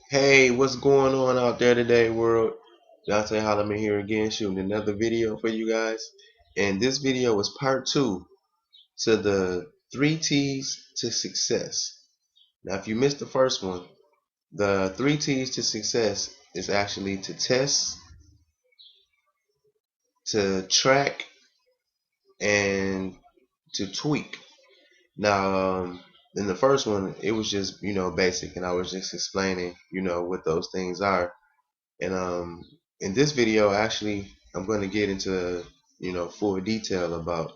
Hey, what's going on out there today, world? Donta Holliman here again, shooting another video for you guys. And this video is part two to the three T's to success. Now, if you missed the first one, the three T's to success is actually to test, to track, and to tweak. Now, in the first one, it was just basic, and I was just explaining what those things are. And in this video, actually, I'm going to get into full detail about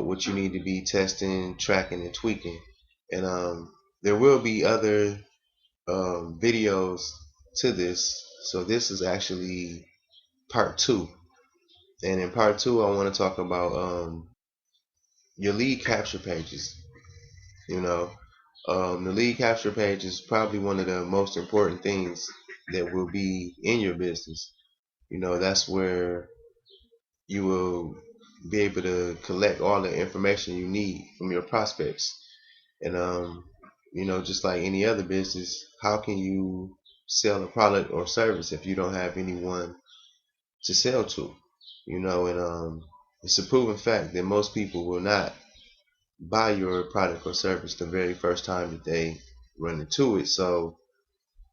what you need to be testing, tracking, and tweaking. And there will be other videos to this. So this is actually part two. And in part two, I want to talk about your lead capture pages. You know, the lead capture page is probably one of the most important things that will be in your business. That's where you will be able to collect all the information you need from your prospects. And just like any other business, how can you sell a product or service if you don't have anyone to sell to? And it's a proven fact that most people will not buy your product or service the very first time that they run into it. So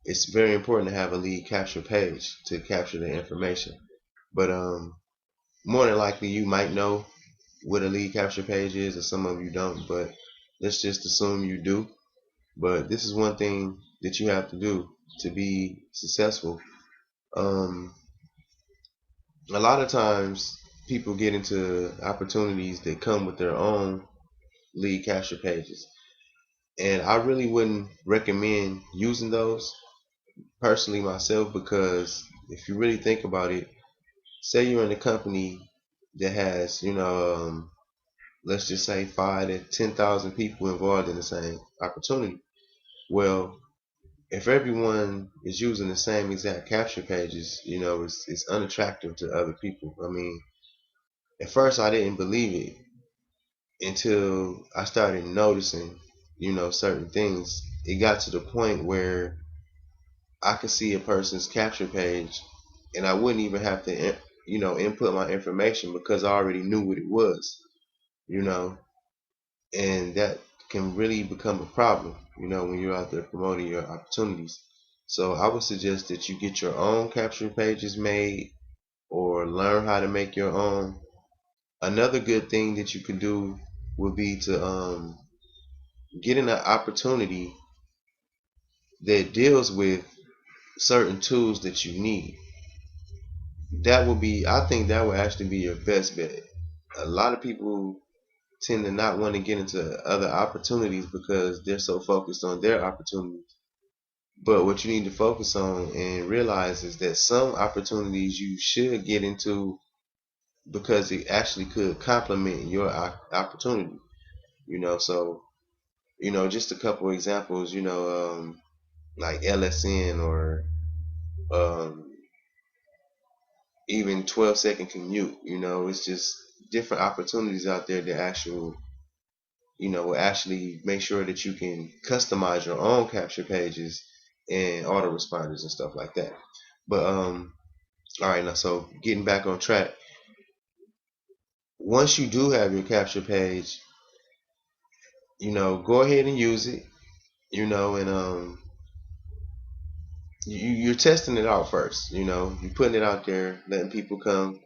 it's very important to have a lead capture page to capture the information. But more than likely you might know what a lead capture page is, or some of you don't, but let's just assume you do. But this is one thing that you have to do to be successful. Um, a lot of times people get into opportunities that come with their own lead capture pages, and I really wouldn't recommend using those personally myself, because if you really think about it, say you're in a company that has let's just say 5 to 10,000 people involved in the same opportunity. Well, if everyone is using the same exact capture pages, it's unattractive to other people. I mean, at first I didn't believe it until I started noticing, certain things. It got to the point where I could see a person's capture page and I wouldn't even have to, input my information because I already knew what it was, you know, and that can really become a problem, when you're out there promoting your opportunities. So I would suggest that you get your own capture pages made or learn how to make your own. Another good thing that you could do would be to get an opportunity that deals with certain tools that you need. I think that would actually be your best bet. A lot of people tend to not want to get into other opportunities because they're so focused on their opportunities. But what you need to focus on and realize is that some opportunities you should get into because it actually could complement your opportunity. So just a couple examples. Like LSN or um, even 12-second commute. It's just different opportunities out there that will actually make sure that you can customize your own capture pages and autoresponders and stuff like that. But all right, now so getting back on track. Once you do have your capture page, go ahead and use it. And you're testing it out first. You're putting it out there, letting people come.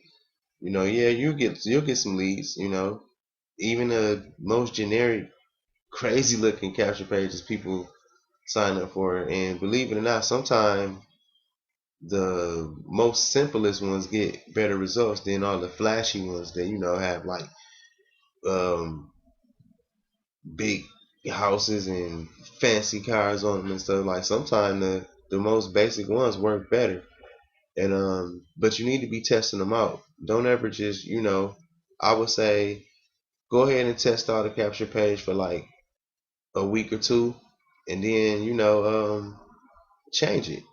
Yeah, you'll get some leads. Even the most generic, crazy looking capture pages people sign up for, and believe it or not, sometimes the most simplest ones get better results than all the flashy ones that have like um, big houses and fancy cars on them and stuff. Like sometimes the most basic ones work better, and but you need to be testing them out. Don't ever just I would say go ahead and test out the capture page for like a week or two, and then change it,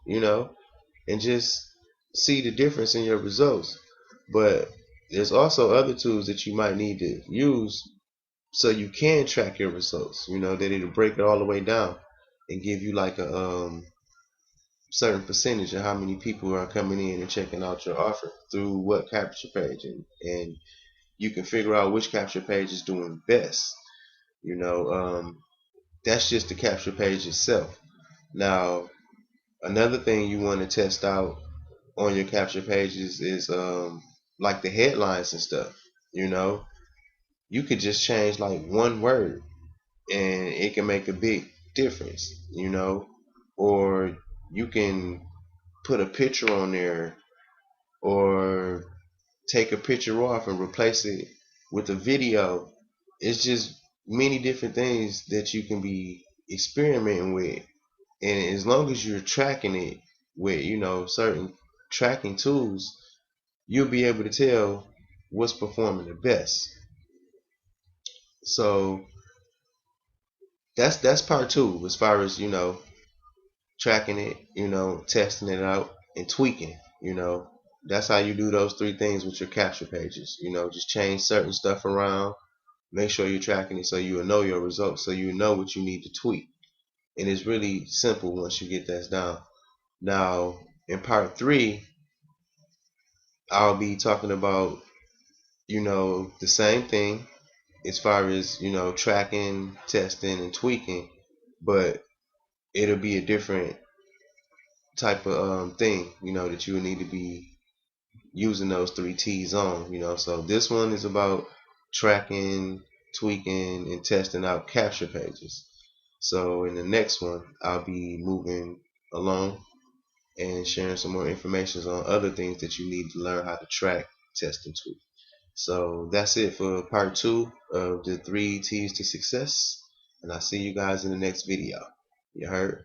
and just see the difference in your results. But there's also other tools that you might need to use so you can track your results. That it'll break it all the way down and give you like certain percentage of how many people are coming in and checking out your offer through what capture page, and you can figure out which capture page is doing best. You know, that's just the capture page itself. Now, another thing you want to test out on your capture pages is like the headlines and stuff. You know, you could just change like one word and it can make a big difference. You know, or you can put a picture on there, or take a picture off and replace it with a video. It's just many different things that you can be experimenting with. And as long as you're tracking it with, certain tracking tools, you'll be able to tell what's performing the best. So that's part two, as far as, tracking it, testing it out and tweaking. That's how you do those three things with your capture pages. Just change certain stuff around, make sure you're tracking it so you will know your results, so you know what you need to tweak. And it's really simple once you get that down. Now, in part three, I'll be talking about, the same thing as far as, tracking, testing, and tweaking, but it'll be a different type of thing, that you will need to be using those three T's on, So this one is about tracking, tweaking, and testing out capture pages. So in the next one, I'll be moving along and sharing some more information on other things that you need to learn how to track, test, and tweak. So that's it for part two of the three T's to success. And I'll see you guys in the next video. You heard?